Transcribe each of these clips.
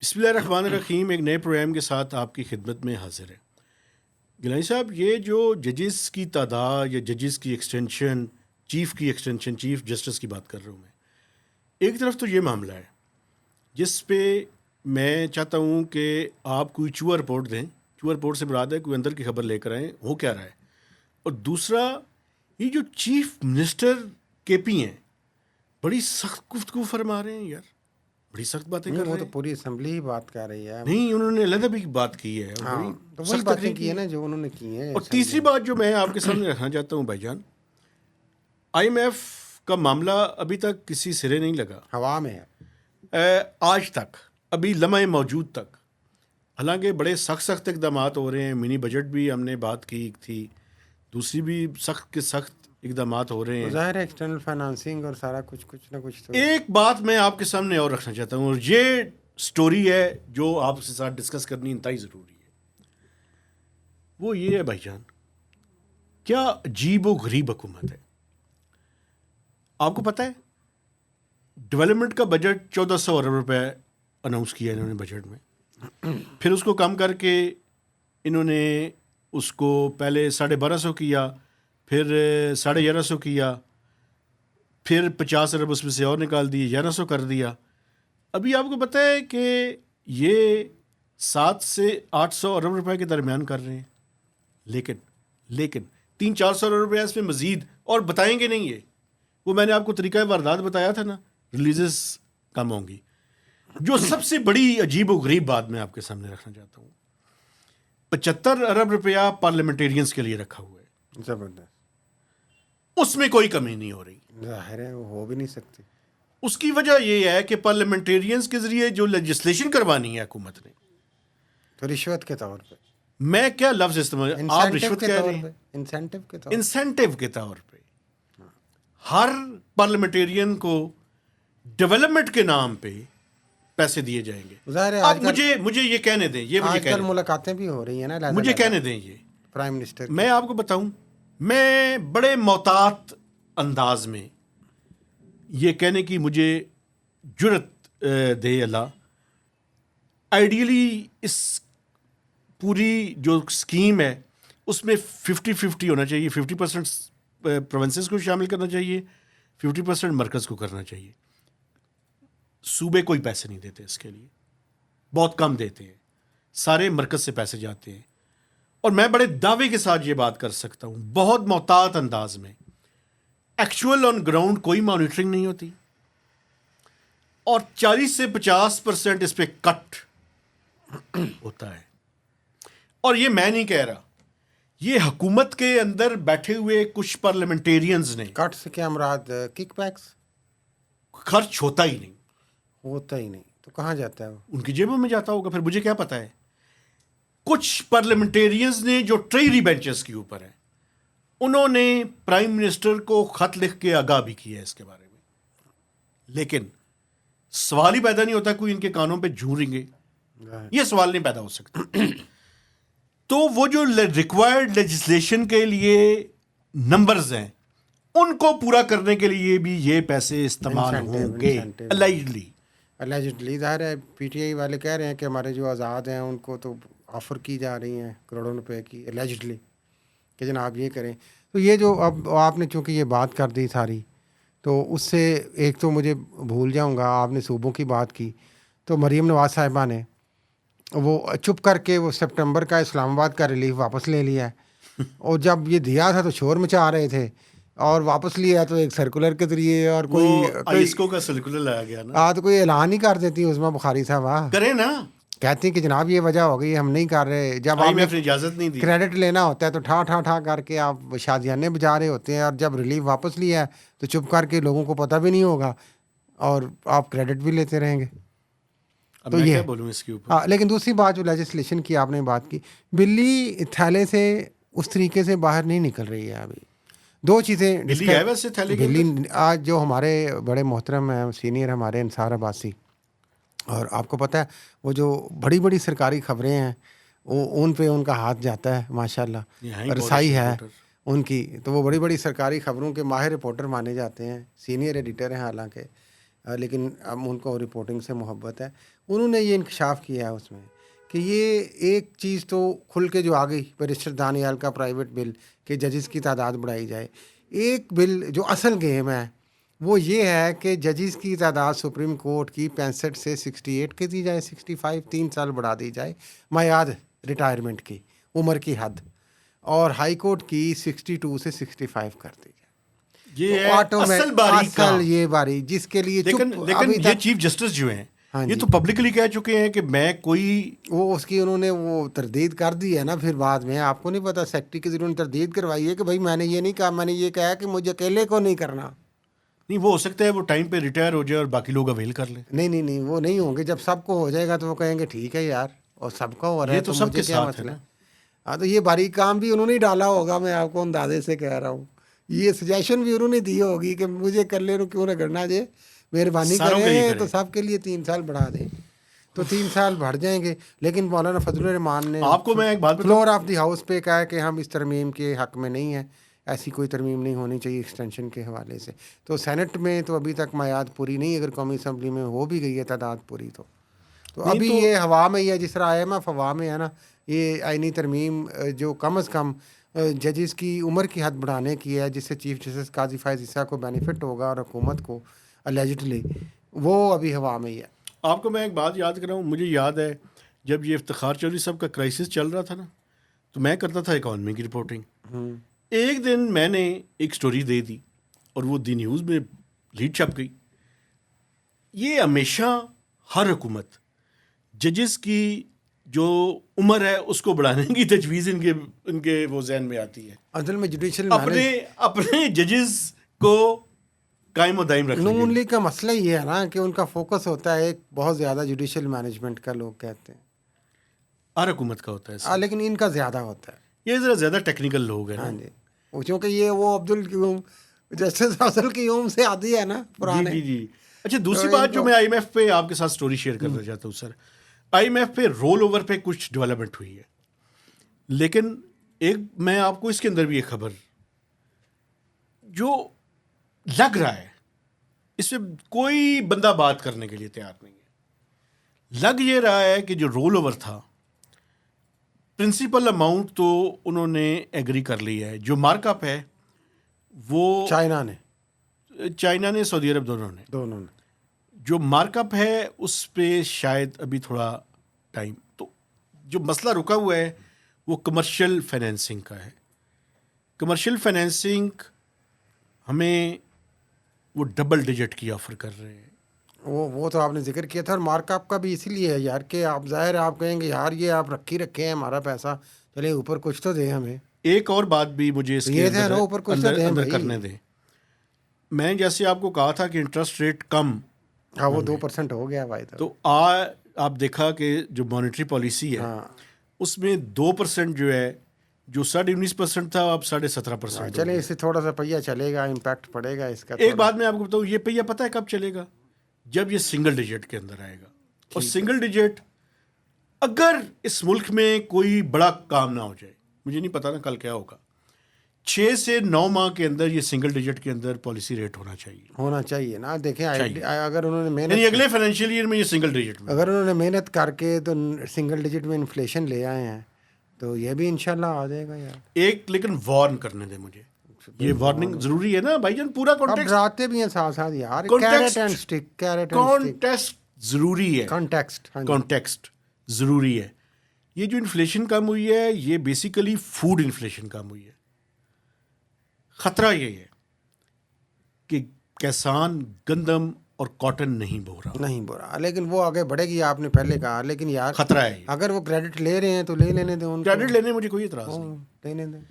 बिस्मिल्लाहिर्रहमानिर्रहीम। एक नए प्रोग्राम के साथ आपकी खिदमत में हाजिर है। गिलानी साहब, ये जो जजेस की तादाद या जजेस की एक्सटेंशन, चीफ जस्टिस की बात कर रहा हूँ मैं। एक तरफ तो ये मामला है जिस पे मैं चाहता हूँ कि आप कोई चूहा रिपोर्ट दें। चूहा रिपोर्ट से मुराद है कोई अंदर की खबर लेकर आएँ हो क्या रहा है। और दूसरा, ये जो चीफ मिनिस्टर केपी हैं, बड़ी सख्त गुफ्तगू फरमा रहे हैं यार, बड़ी सख्त बातें नहीं, कर वो रहे तो हैं। पूरी असेंबली ही बात कर रही है। नहीं, उन्होंने अलग भी बात की है और बड़ी हाँ, तो वही सख्त बातें तकरीर की की है है। ना जो उन्होंने की है और असेंबली तीसरी में। बात जो मैं आपके सामने रखना चाहता हूँ भाईजान, आईएमएफ का मामला अभी तक किसी सिरे नहीं लगा। हवा में है। आज तक, अभी लम्हे मौजूद तक, हालांकि बड़े सख्त सख्त इकदाम हो रहे हैं। मिनी बजट भी हमने बात की थी, दूसरी भी सख्त के सख्त इकदाम हो रहे तो हैं। ज़ाहिर है एक्सटर्नल फाइनेंसिंग और सारा कुछ कुछ ना कुछ तो। एक बात मैं आपके सामने और रखना चाहता हूँ, और ये स्टोरी है जो आपके साथ डिस्कस करनी इंतहाई ज़रूरी है। वो ये है भाईजान, क्या अजीब व गरीब हुकूमत है। आपको पता है डेवलपमेंट का बजट 1400 अरब रुपए अनाउंस किया इन्होंने बजट में। फिर उसको कम करके इन्होंने उसको पहले 1250 किया, फिर 1150 किया, फिर 50 अरब उसमें से और निकाल दिए, 1100 कर दिया। अभी आपको पता है कि ये 700 से 800 अरब रुपए के दरमियान कर रहे हैं। लेकिन लेकिन 300-400 अरब रुपया इसमें मजीद और बताएंगे नहीं। ये वो मैंने आपको तरीका वारदात बताया था ना, रिलीजेस कम होंगी। जो सबसे बड़ी अजीब व गरीब बात मैं आपके सामने रखना चाहता हूँ, 75 अरब रुपया पार्लियामेंटेरियंस के लिए रखा हुआ है, ज़बरदस्त। उसमें कोई कमी नहीं हो रही। ज़ाहिर है वो हो भी नहीं सकती। उसकी वजह यह है कि पार्लियामेंटेरियंस के जरिए जो लेजिस्लेशन करवानी है हुकूमत ने, तो रिश्वत के तौर पे, मैं क्या लफ्ज इस्तेमाल, आप इंसेंटिव रिश्वत के कह तौर रहे पे, हैं, इंसेंटिव के तौर पे। इंसेंटिव के तौर पे हर पार्लियामेंटेरियन को डेवलपमेंट के नाम पे पैसे दिए जाएंगे। ज़ाहिर है अब मुझे ये कहने दें, ये मुझे आजकल कहने दें, मुलाकातें भी हो रही है ना मुझे कहने दें, ये प्राइम मिनिस्टर मैं की। आपको बताऊं, मैं बड़े मोहतात अंदाज में ये कहने की मुझे जुर्रत दे अल्लाह, आइडियली इस पूरी जो स्कीम है उसमें 50-50 होना चाहिए। 50% प्रोविंसेस को शामिल करना चाहिए, 50% मरकज़ को करना चाहिए। सूबे कोई पैसे नहीं देते इसके लिए, बहुत कम देते हैं, सारे मरकज़ से पैसे जाते हैं। और मैं बड़े दावे के साथ ये बात कर सकता हूँ, बहुत मोहतात अंदाज में, एक्चुअल ऑन ग्राउंड कोई मॉनिटरिंग नहीं होती और 40 से 50% इस पे कट होता है। और ये मैं नहीं कह रहा, ये हुकूमत के अंदर बैठे हुए कुछ पार्लियामेंटेरियंस ने। कट से क्या मुराद? किकबैक्स? खर्च होता ही नहीं, होता ही नहीं तो कहाँ जाता है वो? उनकी जेबों में जाता होगा, फिर मुझे क्या पता है। कुछ पार्लियामेंटेरियंस ने जो ट्रेजरी बेंचेस के ऊपर है, उन्होंने प्राइम मिनिस्टर को खत लिख के आगाह भी किया है इसके बारे में, लेकिन सवाल ही पैदा नहीं होता, कोई इनके कानों पे झूरेंगे, ये सवाल नहीं पैदा हो सकता। तो वो जो रिक्वायर्ड लेजिस्लेशन के लिए नंबर्स हैं, उनको पूरा करने के लिए भी ये पैसे इस्तेमाल होंगे अलेजिडली। ज़ाहिर है पीटीआई वाले कह रहे हैं कि हमारे जो आज़ाद हैं उनको तो ऑफ़र की जा रही हैं करोड़ों रुपए की, अलेजिडली, कि जनाब ये करें। तो ये जो अब आपने चूँकि ये बात कर दी सारी, तो उससे एक तो मुझे भूल जाऊंगा, आपने सूबों की बात की, तो मरीम नवाज़ साहिबा ने वो चुप करके वो सितंबर का इस्लामाबाद का रिलीफ वापस ले लिया है। और जब ये दिया था तो शोर मचा रहे थे, और वापस लिया तो एक सर्कुलर के जरिए, और कोई का सर्कुलर लाया गया ना। तो कोई ऐलान ही कर देती उसमें बुखारी साहब करें ना, कहती कि जनाब ये वजह हो गई, हम नहीं कर रहे। जब आपने इजाजत नहीं दी, क्रेडिट लेना होता है तो ठा ठा ठा करके आप शादियाने बजा रहे होते हैं, और जब रिलीफ वापस लिया है तो चुप करके लोगों को पता भी नहीं होगा और आप क्रेडिट भी लेते रहेंगे। अब तो मैं ये क्या बोलूं इसके ऊपर। हाँ, लेकिन दूसरी बात जो लेजिस्लेशन की आपने बात की, बिल्ली थैले से उस तरीके से बाहर नहीं निकल रही है अभी। दो चीज़ें बिल्ली है वैसे थैले के बिल्ली अंदर? आज जो हमारे बड़े मोहतरम हैं, सीनियर हमारे अंसार अब्बासी, और आपको पता है वो जो बड़ी बड़ी सरकारी खबरें हैं वो उन पे उनका हाथ जाता है माशाल्लाह, रसाई है उनकी। तो वो बड़ी बड़ी सरकारी खबरों के माहिर रिपोर्टर माने जाते हैं, सीनियर एडिटर हैं हालांकि। लेकिन अब उनको रिपोर्टिंग से मोहब्बत है। उन्होंने ये इंकशाफ किया है उसमें कि ये एक चीज़ तो खुल के जो आ गई बैरिस्टर दानियाल का प्राइवेट बिल कि जजेस की तादाद बढ़ाई जाए। एक बिल जो असल गेम है वो ये है कि जजेस की तादाद सुप्रीम कोर्ट की 65 से 68 की दी जाए, 65 3 साल बढ़ा दी जाए मयाद रिटायरमेंट की उम्र की हद, और हाई कोर्ट की 62 से 65 कर दी जाए। ये तो है ऑटोमेटिक असल बारी का। असल ये बारी जिसके लिए लेकिन चुप लेकिन अभी ये तक चीफ जस्टिस जो हैं हाँ ये जी। तो पब्लिकली कह चुके हैं कि मैं कोई वो उसकी उन्होंने वो तरदीद कर दी है ना। फिर बाद में आपको नहीं पता सेक्रेटरी के जरिए उन्होंने तरदीद करवाई है कि भाई मैंने ये नहीं कहा, मैंने ये कहा कि मुझे अकेले को नहीं करना। नहीं, वो हो सकता है वो टाइम पे रिटायर हो जाए और बाकी लोग अवेल कर लें। नहीं नहीं नहीं, वो नहीं होंगे। जब सबको हो जाएगा तो वो कहेंगे ठीक है यार, और सबका हो रहा ये है तो तो सबके मुझे क्या साथ है मसला ना। है। हाँ, तो ये बारीक काम भी उन्होंने ही डाला होगा, मैं आपको अंदाजे से कह रहा हूँ। ये सजेशन भी उन्होंने दी होगी कि मुझे कर ले क्यों ना करना जे, मेहरबानी सारों के लिए करें करें। तो सबके लिए 3 साल बढ़ा दें, तो 3 साल बढ़ जाएंगे। लेकिन मौलाना फजलुर रहमान ने आपको मैं एक बात बताऊं, फ्लोर ऑफ द हाउस पे कहा है कि हम इस तरमीम के हक में नहीं है, ऐसी कोई तरमीम नहीं होनी चाहिए एक्सटेंशन के हवाले से। तो सेनेट में तो अभी तक मयाद पूरी नहीं, अगर कौमी असम्बली में हो भी गई है तादाद पूरी तो नहीं अभी तो ये हवा में ही है। जिस तरह IMF हवा में है ना, ये आईनी तरमीम जो कम अज़ कम जजेस की उम्र की हद बढ़ाने की है, जिससे चीफ जस्टिस काजी फायज़ ईसा को बेनिफिट होगा और हुकूमत को अलेजिडली, वो अभी हवा में ही है। आपको मैं एक बात याद कराऊं। मुझे याद है जब ये इफ्तिखार चौधरी साहब का क्राइसिस चल रहा था ना, तो मैं करता था इकॉनमी की रिपोर्टिंग। एक दिन मैंने एक स्टोरी दे दी और वो दी न्यूज़ में लीड छप गई। ये हमेशा हर हुकूमत जजेस की जो उम्र है उसको बढ़ाने की तजवीज़ इनके वो जहन में आती है, असल में जुडिशल अपने जजेस को कायम दायम रखने के नून लिए। लीग का मसला ये है ना कि उनका फोकस होता है एक बहुत ज़्यादा जुडिशल मैनेजमेंट का, लोग कहते हैं। हर हुकूमत का होता है ऐसा। लेकिन इनका ज़्यादा होता है। ये ज़रा ज़्यादा टेक्निकल लोग हैं हाँ ना। जी, वो क्योंकि ये वो अब्दुल क्यूम जस्टिस असल क्यूम से आती है ना पुराने। जी जी जी। अच्छा, दूसरी तो बात जो इनको- मैं IMF पे आपके साथ स्टोरी शेयर करना चाहता हूँ सर। IMF पे रोल ओवर पे कुछ डेवलपमेंट हुई है, लेकिन एक मैं आपको इसके अंदर भी एक खबर जो लग रहा है, इसमें कोई बंदा बात करने के लिए तैयार नहीं है। लग ये रहा है कि जो रोल ओवर था, प्रिंसिपल अमाउंट तो उन्होंने एग्री कर लिया है, जो मार्कअप है वो चाइना ने, चाइना ने, सऊदी अरब दोनों ने, दोनों ने। जो मार्कअप है उस पे शायद अभी थोड़ा टाइम, तो जो मसला रुका हुआ है वो कमर्शियल फाइनेंसिंग का है। कमर्शियल फाइनेंसिंग हमें वो डबल डिजिट की ऑफर कर रहे हैं। वो तो आपने जिक्र किया था, और मार्कअप का भी इसीलिए है यार कि आप जाहिर है आप कहेंगे यार ये आप रखे हैं हमारा पैसा, चले ऊपर कुछ तो दें हमें। एक और बात भी मुझे इसके ये थे अंदर ना, ऊपर कुछ तो दें अंदर भाई। करने दें। मैं जैसे आपको कहा था कि इंटरेस्ट रेट कम, हाँ वो 2% हो गया भाई। तो आप देखा कि जो मॉनेटरी पॉलिसी है हाँ उसमें 2% जो है, जो 19.5% था, अब 17.5%। चले इससे थोड़ा सा पहिया चलेगा, इम्पैक्ट पड़ेगा इसका। एक बात मैं आपको बताऊं, ये पहिया पता है कब चलेगा? जब ये सिंगल डिजिट के अंदर आएगा। और सिंगल डिजिट अगर इस मुल्क में कोई बड़ा काम ना हो जाए, मुझे नहीं पता ना कल क्या होगा, 6 से 9 माह के अंदर ये सिंगल डिजिट के अंदर पॉलिसी रेट होना चाहिए ना। देखें चाहिए। अगर उन्होंने यानी मेहनत, अगले फाइनेंशियल ईयर में ये सिंगल डिजिट में, अगर उन्होंने मेहनत करके तो सिंगल डिजिट में इन्फ्लेशन ले आए हैं तो ये भी इंशाल्लाह आ जाएगा यार। एक लेकिन वार्न करने दे मुझे, ये वार्निंग जरूरी है ना भाईजान। पूरा अब कॉन्टेक्स्ट डराते भी हैं साथ साथ यार। Context- carrot and stick, context जरूरी है। कॉन्टेक्स्ट। कॉन्टेक्स्ट ज़रूरी है। ये जो इन्फ्लेशन कम हुई है, ये बेसिकली फूड इन्फ्लेशन कम हुई है। ख़तरा ये है कि किसान गंदम और कॉटन नहीं बो रहा, नहीं बुरा, लेकिन वो आगे बढ़ेगी, आपने पहले कहा। लेकिन यार खतरा है ये। अगर वो क्रेडिट ले रहे हैं तो ले लेने दें उनको। क्रेडिट लेने में मुझे कोई इतराज़ नहीं। लेने दें,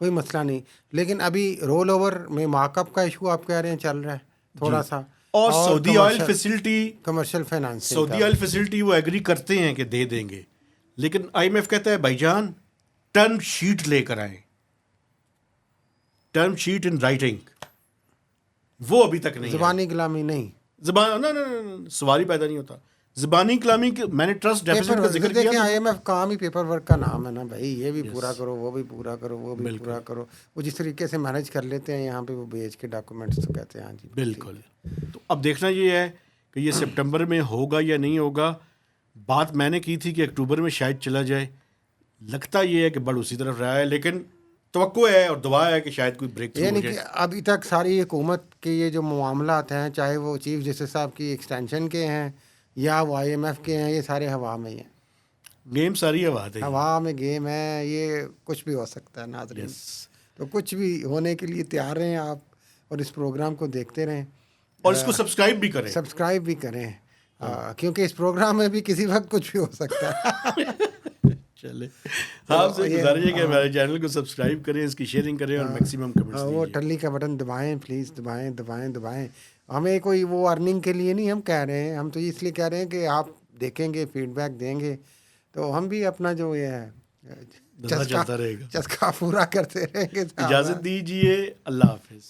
कोई मसला नहीं। लेकिन अभी रोल ओवर में मार्कअप का इशू आप कह रहे हैं चल रहा है थोड़ा सा। और Saudi oil facility, commercial finance, Saudi oil facility वो एग्री करते हैं कि दे देंगे, लेकिन IMF कहता है भाईजान टर्म शीट लेकर आए, टर्म शीट इन राइटिंग, वो अभी तक नहीं है। ज़बानी गुलामी नहीं। ज़बान ना ना ना, ना सवारी पैदा नहीं होता, ज़बानी कलामी मैंने ट्रस्ट डेफिसिट का जिक्र देखिए किया था। IMF काम ही पेपर वर्क का नाम है ना भाई, ये भी पूरा करो, वो भी पूरा करो, वो भी पूरा करो। वो जिस तरीके से मैनेज कर लेते हैं यहाँ पे वो भेज के डॉक्यूमेंट्स, तो कहते हैं हाँ जी बिल्कुल। तो अब देखना ये है कि ये सितंबर में होगा या नहीं होगा। बात मैंने की थी कि अक्टूबर में शायद चला जाए, लगता ये है कि बड़ उसी तरफ रहा है, लेकिन तवक्को है और दुआ है कि शायद कोई ब्रेक थ्रू हो यानी कि जाए। अभी तक सारी हुकूमत के ये जो मामलात हैं, चाहे वो चीफ जस्टिस साहब की एक्सटेंशन के हैं या वो IMF के हैं, ये सारे हवा में ही हैं। गेम सारी हवा है। हवा में गेम है, ये कुछ भी हो सकता है नाज़रीन। तो कुछ भी होने के लिए तैयार रहें आप, और इस प्रोग्राम को देखते रहें और इसको सब्सक्राइब भी करें। सब्सक्राइब भी करें, क्योंकि इस प्रोग्राम में भी किसी वक्त कुछ भी हो सकता है। चले, आपसे गुजारिश है कि हमारे चैनल को सब्सक्राइब करें, इसकी शेयरिंग करें और मैक्सिमम कमेंट्स वो दीजिए। टल्ली का बटन दबाएं प्लीज़, दबाएं दबाएं दबाएं। हमें कोई वो अर्निंग के लिए नहीं हम कह रहे हैं, हम तो इसलिए कह रहे हैं कि आप देखेंगे, फीडबैक देंगे, तो हम भी अपना जो ये है धंधा चलता रहेगा। चस्का पूरा करते रहेंगे। इजाज़त दीजिए, अल्लाह हाफिज़।